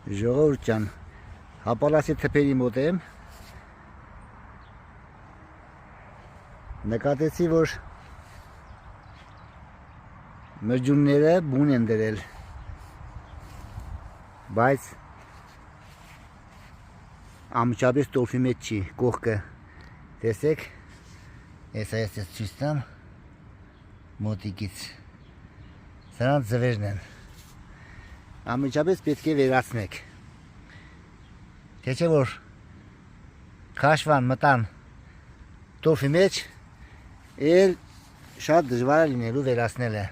Ժողովուրդ ջան, հապալասի թփերի մոտ եմ։ Նկատեցի, որ մրջունները բուն են դրել, բայց ամճաբես տորֆի մեջ չի, կողքը տեսեք, ես այս ցույց տամ մոտիկից, սրանց ձվերն են, ամճաբես պետք է վերացնեք, թե չէ որ քաշվան մտան տորֆի մեջ, էլ շատ դժվար է լինելու վերացնելը։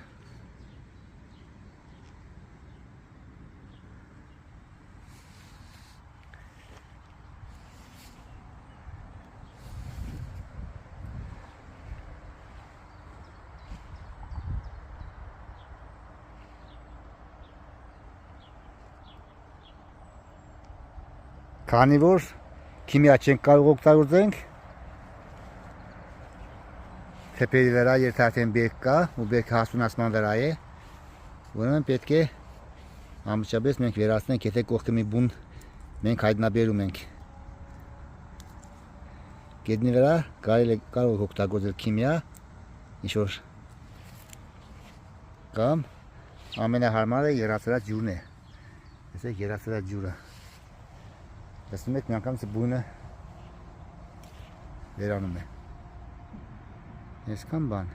Քանի որ քիմիա չենք կարող օգտագործենք, թփերի վրա երբ արդեն բերք կա, ու բերքը հասունացման վրա է, ուրեմն պետք է ամբողջապես մենք վերացնենք, եթե կողքը մի բուն մենք հայտնաբերում ենք։ Գետնի վրա կարող օգտագործել քիմիա, ինչ-որ կամ ամենահարմարը եռացրած ջուրն է։ Տեսեք, եռացրած ջուրը։ Տեսնում եք, միանգամից բույնը վերանում է։ Այսքան բան։